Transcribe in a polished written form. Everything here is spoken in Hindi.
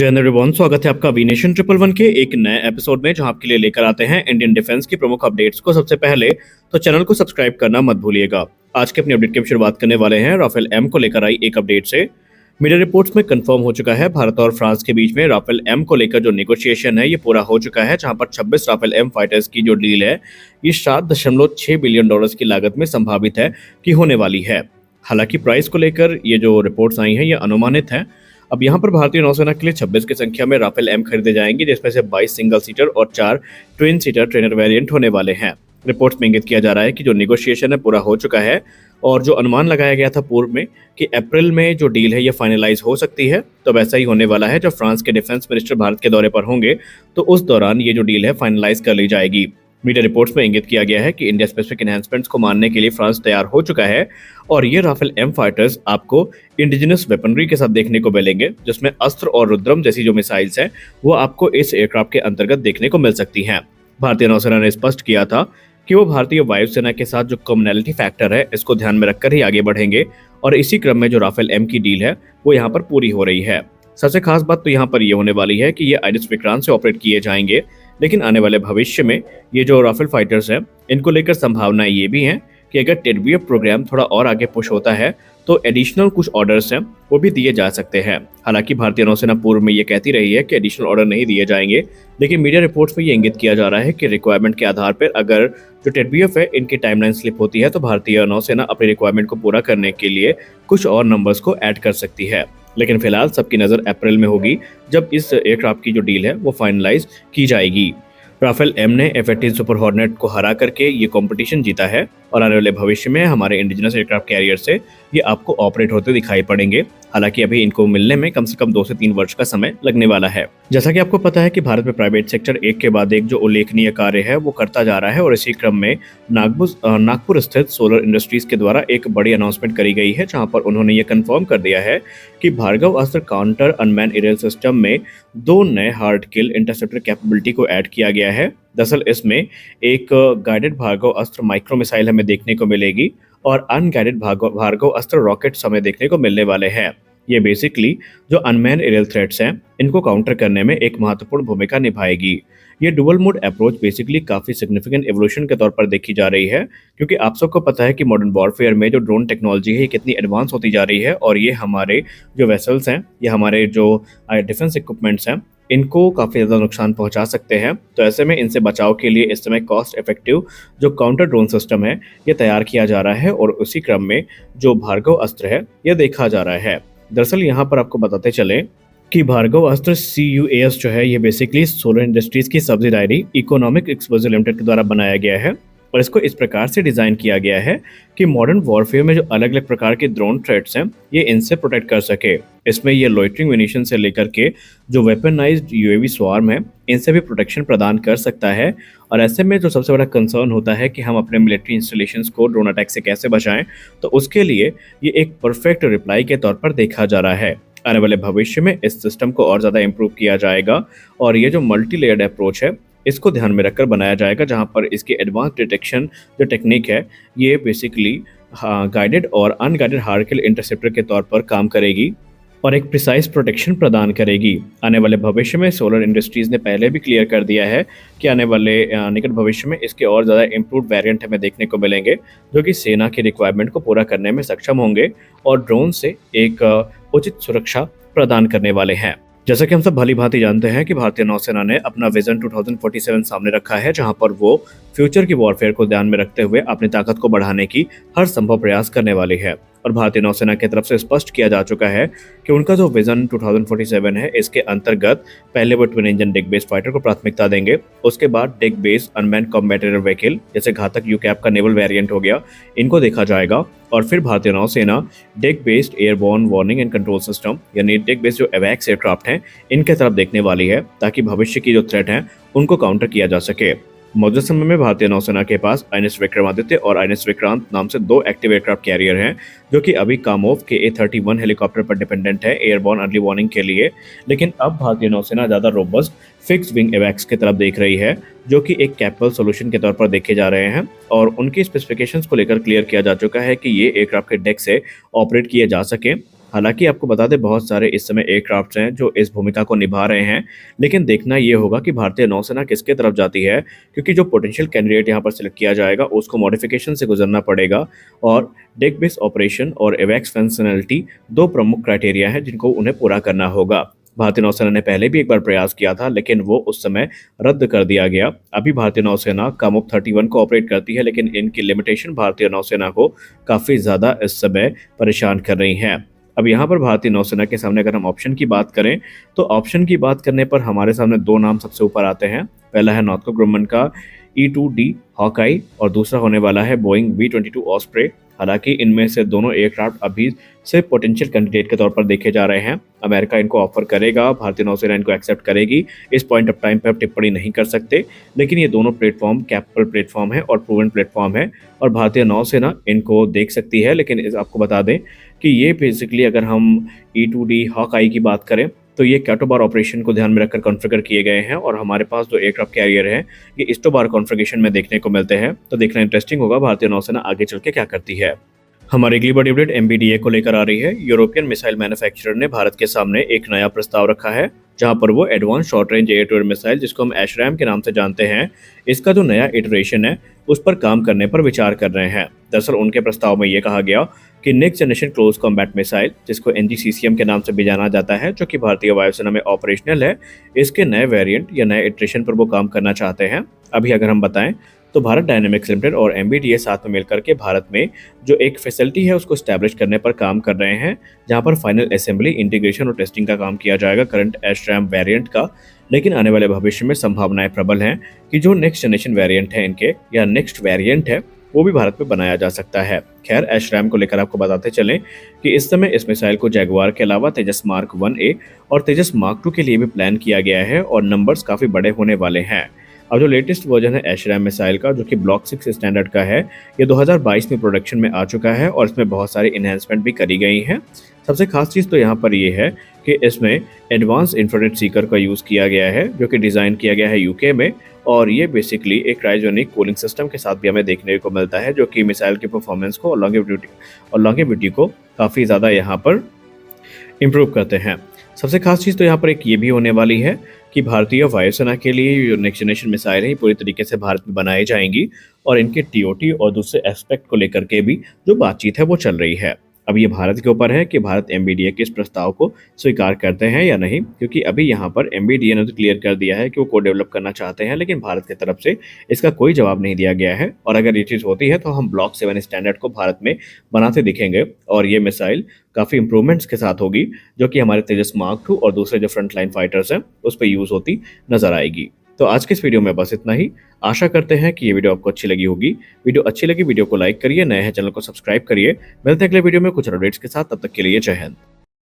जय हिंद एवरीवन, स्वागत है आपका वीनेशन 111 के एक नए एपिसोड में, जहां आपके लिए लेकर आते हैं इंडियन डिफेंस की प्रमुख अपडेट्स को सबसे पहले। तो चैनल को सब्सक्राइब करना मत भूलिएगा। आज के अपनी अपडेट की हम शुरुआत करने वाले हैं राफेल एम को लेकर आई एक अपडेट से। मीडिया रिपोर्ट्स में कंफर्म हो चुका है भारत और फ्रांस के बीच में राफेल एम को लेकर जो नेगोशिएशन है ये पूरा हो चुका है, जहां पर 26 राफेल एम फाइटर्स की जो डील है ये $7.6 बिलियन की लागत में संभावित है कि होने वाली है। हालांकि प्राइस को लेकर ये जो रिपोर्ट्स आई हैं ये अनुमानित है। अब यहाँ पर भारतीय नौसेना के लिए 26 की संख्या में राफेल एम खरीदे जाएंगे, जिसमें से 22 सिंगल सीटर और 4 ट्विन सीटर ट्रेनर वेरिएंट होने वाले हैं। रिपोर्ट्स में इंगित किया जा रहा है कि जो नेगोशिएशन है पूरा हो चुका है और जो अनुमान लगाया गया था पूर्व में कि अप्रैल में जो डील है ये फाइनलाइज हो सकती है, तो वैसा ही होने वाला है। जब फ्रांस के डिफेंस मिनिस्टर भारत के दौरे पर होंगे तो उस दौरान ये जो डील है फाइनलाइज कर ली जाएगी। मीडिया रिपोर्ट्स में इंगित किया गया है कि इंडिया स्पेसिफिक एनहांसमेंट्स को मानने के लिए फ्रांस तैयार हो चुका है और ये राफेल एम फाइटर्स आपको इंडिजिनस वेपनरी के साथ देखने को मिलेंगे, जिसमें अस्त्र और रुद्रम जैसी जो मिसाइल्स हैं वो आपको इस एयरक्राफ्ट के अंतर्गत देखने को मिल सकती हैं। भारतीय नौसेना ने स्पष्ट किया था कि वो भारतीय वायुसेना के साथ जो कॉमनैलिटी फैक्टर है इसको ध्यान में रखकर ही आगे बढ़ेंगे और इसी क्रम में जो राफेल एम की डील है वो यहाँ पर पूरी हो रही है। सबसे खास बात तो यहाँ पर ये होने वाली है कि ये आइरिस विक्रांत से ऑपरेट किए जाएंगे, लेकिन आने वाले भविष्य में ये जो राफेल फाइटर्स हैं इनको लेकर संभावनाएं ये भी हैं कि अगर टेडबीएफ प्रोग्राम थोड़ा और आगे पुश होता है तो एडिशनल कुछ ऑर्डर्स हैं वो भी दिए जा सकते हैं। हालांकि भारतीय नौसेना पूर्व में ये कहती रही है कि एडिशनल ऑर्डर नहीं दिए जाएंगे, लेकिन मीडिया रिपोर्ट्स में ये इंगित किया जा रहा है कि रिक्वायरमेंट के आधार पर अगर जो टेडबीएफ है इनकी टाइमलाइन स्लिप होती है तो भारतीय नौसेना अपनी रिक्वायरमेंट को पूरा करने के लिए कुछ और नंबर्स को ऐड कर सकती है। लेकिन फिलहाल सबकी नज़र अप्रैल में होगी जब इस एयरक्राफ्ट की जो डील है वो फाइनलाइज की जाएगी। राफेल एम ने F-18 सुपर हॉर्नेट को हरा करके ये कंपटीशन जीता है और आने वाले भविष्य में हमारे इंडिजिनस एयरक्राफ्ट कैरियर से ये आपको ऑपरेट होते दिखाई पड़ेंगे। हालांकि अभी इनको मिलने में कम से कम 2 से 3 वर्ष का समय लगने वाला है। जैसा कि आपको पता है कि भारत में प्राइवेट सेक्टर एक के बाद एक जो उल्लेखनीय कार्य है वो करता जा रहा है और इसी क्रम में नागपुर स्थित सोलर इंडस्ट्रीज के द्वारा एक बड़ी अनाउंसमेंट करी गई है, जहां पर उन्होंने ये कंफर्म कर दिया है कि भार्गव अस्त्र काउंटर अनमैन एरियल सिस्टम में 2 नए हार्ड किल इंटरसेप्टर कैपेबिलिटी को ऐड किया गया है। दरअसल इसमें एक गाइडेड भार्गव अस्त्र माइक्रो मिसाइल हमें देखने को मिलेगी और अनगाइडेड भार्गव अस्त्र रॉकेट्स हमें देखने को मिलने वाले हैं। ये बेसिकली जो अनमैन एरियल थ्रेट्स हैं इनको काउंटर करने में एक महत्वपूर्ण भूमिका निभाएगी। ये डुअल मोड अप्रोच बेसिकली काफ़ी सिग्निफिकेंट एवोल्यूशन के तौर पर देखी जा रही है, क्योंकि आप सबको पता है कि मॉडर्न वॉरफेयर में जो ड्रोन टेक्नोलॉजी है ये कितनी एडवांस होती जा रही है और ये हमारे जो वेसल्स हैं या हमारे जो डिफेंस इक्विपमेंट्स हैं इनको काफ़ी ज़्यादा नुकसान पहुंचा सकते हैं। तो ऐसे में इनसे बचाव के लिए इस समय कॉस्ट इफेक्टिव जो काउंटर ड्रोन सिस्टम है ये तैयार किया जा रहा है और उसी क्रम में जो भार्गव अस्त्र है ये देखा जा रहा है। दरअसल यहाँ पर आपको बताते चले कि भार्गव अस्त्र CUAS जो है ये बेसिकली सोलर इंडस्ट्रीज की सब्सिडायरी इकोनॉमिक एक्सपोजर लिमिटेड के द्वारा बनाया गया है और इसको इस प्रकार से डिज़ाइन किया गया है कि मॉडर्न वॉरफेयर में जो अलग अलग प्रकार के ड्रोन थ्रेट्स हैं ये इनसे प्रोटेक्ट कर सके। इसमें ये लॉइटरिंग म्यूनिशन से लेकर के जो वेपनाइज्ड UAV स्वार्म है इनसे भी प्रोटेक्शन प्रदान कर सकता है। और ऐसे में जो सबसे बड़ा कंसर्न होता है कि हम अपने मिलिट्री इंस्टॉलेशंस को ड्रोन अटैक से कैसे बचाएं, तो उसके लिए ये एक परफेक्ट रिप्लाई के तौर पर देखा जा रहा है। आने वाले भविष्य में इस सिस्टम को और ज़्यादा इम्प्रूव किया जाएगा और ये जो मल्टी लेयर्ड अप्रोच है इसको ध्यान में रखकर बनाया जाएगा, जहां पर इसकी एडवांस डिटेक्शन जो टेक्निक है ये बेसिकली गाइडेड और अनगाइडेड हार्ड किल इंटरसेप्टर के तौर पर काम करेगी और एक प्रिसाइज प्रोटेक्शन प्रदान करेगी। आने वाले भविष्य में सोलर इंडस्ट्रीज ने पहले भी क्लियर कर दिया है कि आने वाले निकट भविष्य में इसके और ज़्यादा इम्प्रूव वेरिएंट हमें देखने को मिलेंगे, जो कि सेना की रिक्वायरमेंट को पूरा करने में सक्षम होंगे और ड्रोन से एक उचित सुरक्षा प्रदान करने वाले हैं। जैसा कि हम सब भली भांति जानते हैं कि भारतीय नौसेना ने अपना विजन 2047 सामने रखा है, जहां पर वो फ्यूचर की वॉरफेयर को ध्यान में रखते हुए अपनी ताकत को बढ़ाने की हर संभव प्रयास करने वाली है। और भारतीय नौसेना की तरफ से स्पष्ट किया जा चुका है कि उनका जो विजन 2047 है इसके अंतर्गत पहले वो twin engine Dick based fighter को प्राथमिकता देंगे, उसके बाद Dick based unmanned combat air vehicle जैसे घातक यूकैप का नेवल वेरिएंट हो गया इनको देखा जाएगा और फिर भारतीय नौसेना Dick based airborne warning and control system यानी डिक बेस्ड जो एवैक्स एयरक्राफ्ट हैं इनके तरफ देखने वाली है, ताकि भविष्य की जो थ्रेट हैं उनको काउंटर किया जा सके। मौजूदा समय में भारतीय नौसेना के पास INS विक्रमादित्य और INS विक्रांत नाम से 2 एक्टिव एयरक्राफ्ट कैरियर हैं, जो कि अभी कामोव के A-31 हेलीकॉप्टर पर डिपेंडेंट है एयरबॉर्न अर्ली वार्निंग के लिए। लेकिन अब भारतीय नौसेना ज़्यादा रोबस्ट फिक्स विंग एवैक्स की तरफ देख रही है, जो कि एक कैपेबल सोल्यूशन के तौर पर देखे जा रहे हैं और उनकी स्पेसिफिकेशंस को लेकर क्लियर किया जा चुका है कि ये एयरक्राफ्ट के डेक से ऑपरेट किए जा सके हालांकि आपको बता दें बहुत सारे इस समय एयरक्राफ्ट हैं जो इस भूमिका को निभा रहे हैं, लेकिन देखना ये होगा कि भारतीय नौसेना किसके तरफ जाती है, क्योंकि जो पोटेंशियल कैंडिडेट यहाँ पर सिलेक्ट किया जाएगा उसको मॉडिफिकेशन से गुजरना पड़ेगा। और डेक बेस ऑपरेशन और एवैक्स फंक्शनलिटी दो प्रमुख क्राइटेरिया हैं जिनको उन्हें पूरा करना होगा। भारतीय नौसेना ने पहले भी एक बार प्रयास किया था, लेकिन वो उस समय रद्द कर दिया गया। अभी भारतीय नौसेना कामुक 31 को ऑपरेट करती है, लेकिन इनकी लिमिटेशन भारतीय नौसेना को काफ़ी ज़्यादा इस समय परेशान कर रही हैं। अब यहाँ पर भारतीय नौसेना के सामने अगर हम ऑप्शन की बात करें, तो ऑप्शन की बात करने पर हमारे सामने दो नाम सबसे ऊपर आते हैं। पहला है नॉर्थ्रोप ग्रुमन का E-2D हॉकाई और दूसरा होने वाला है बोइंग V-22 ऑस्प्रे। हालांकि इनमें से दोनों एयरक्राफ्ट अभी से पोटेंशियल कैंडिडेट के तौर पर देखे जा रहे हैं। अमेरिका इनको ऑफर करेगा, भारतीय नौसेना इनको एक्सेप्ट करेगी, इस पॉइंट ऑफ टाइम पर आप टिप्पणी नहीं कर सकते। लेकिन ये दोनों प्लेटफॉर्म कैपेबल प्लेटफॉर्म है और प्रूवन प्लेटफॉर्म है और भारतीय नौसेना इनको देख सकती है। लेकिन आपको बता दें कि ये बेसिकली अगर हम E-2D हॉकाई की बात करें तो ये कैटोबार ऑपरेशन को ध्यान में रखकर कॉन्फ़िगर किए गए हैं और हमारे पास जो एयरक्राफ्ट कैरियर है ये इस्टोबार कॉन्फ़िगरेशन में देखने को मिलते हैं। तो देखना इंटरेस्टिंग होगा भारतीय नौसेना आगे चल के क्या करती है। हमारी अगली बड़ी अपडेट MBDA को लेकर आ रही है। यूरोपियन मिसाइल मैन्युफैक्चरर ने भारत के सामने एक नया प्रस्ताव रखा है, जहां पर वो advance short range air to air missile, जिसको हम एशरैम के नाम से जानते हैं, इसका जो नया इटरेशन है उस पर काम करने पर विचार कर रहे हैं। दरअसल उनके प्रस्ताव में ये कहा गया कि next generation close combat missile, जिसको NGCCM के नाम से भी जाना जाता है, जो कि भारतीय वायुसेना में ऑपरेशनल है, इसके नए वेरिएंट या नए इटरेशन पर वो काम करना चाहते हैं। अभी अगर हम बताएं तो भारत डायनेमिक्स लिमिटेड और MBDA साथ में मिलकर के भारत में जो एक फैसिलिटी है उसको स्टैब्लिश करने पर काम कर रहे हैं, जहां पर फाइनल असेंबली, इंटीग्रेशन और टेस्टिंग का काम किया जाएगा करंट एशरैम वेरिएंट का। लेकिन आने वाले भविष्य में संभावनाएं प्रबल हैं कि जो नेक्स्ट जनरेशन वेरिएंट है इनके या नेक्स्ट वेरिएंट है वो भी भारत में बनाया जा सकता है। खैर, एशरैम को लेकर आपको बताते चलें कि इस समय इस मिसाइल को जैगुआर के अलावा तेजस मार्क 1A और तेजस मार्क 2 के लिए भी प्लान किया गया है और नंबर्स काफ़ी बड़े होने वाले हैं। अब जो लेटेस्ट वर्जन है एशरैम मिसाइल का, जो कि ब्लॉक 6 स्टैंडर्ड का है, ये 2022 में प्रोडक्शन में आ चुका है और इसमें बहुत सारी इन्हेंसमेंट भी करी गई हैं। सबसे खास चीज़ तो यहाँ पर ये है कि इसमें एडवांस इंफ्रारेड सीकर का यूज़ किया गया है, जो कि डिज़ाइन किया गया है UK में, और ये बेसिकली एक क्रायोजेनिक कूलिंग सिस्टम के साथ भी हमें देखने को मिलता है, जो कि मिसाइल की परफॉर्मेंस को और लॉन्गेविटी को काफ़ी ज़्यादा यहाँ पर इम्प्रूव करते हैं। सबसे खास चीज़ तो यहाँ पर एक ये भी होने वाली है कि भारतीय वायुसेना के लिए जो नेक्स्ट जनरेशन मिसाइल है पूरी तरीके से भारत में बनाई जाएंगी और इनके TOT और दूसरे एस्पेक्ट को लेकर के भी जो बातचीत है वो चल रही है। अब ये भारत के ऊपर है कि भारत MBDA के इस प्रस्ताव को स्वीकार करते हैं या नहीं, क्योंकि अभी यहाँ पर MBDA ने तो क्लियर कर दिया है कि वो कोड डेवलप करना चाहते हैं, लेकिन भारत की तरफ से इसका कोई जवाब नहीं दिया गया है। और अगर ये चीज़ होती है तो हम ब्लॉक 7 स्टैंडर्ड को भारत में बनाते दिखेंगे और ये मिसाइल काफ़ी इंप्रूवमेंट्स के साथ होगी, जो कि हमारे तेजस मार्क 2 और दूसरे जो फ्रंट लाइन फाइटर्स हैं उस पर यूज़ होती नजर आएगी। तो आज के इस वीडियो में बस इतना ही। आशा करते हैं कि ये वीडियो आपको अच्छी लगी होगी। वीडियो अच्छी लगी वीडियो को लाइक करिए, नए हैं चैनल को सब्सक्राइब करिए। मिलते हैं अगले वीडियो में कुछ अपडेट्स के साथ, तब तक के लिए जय हिंद।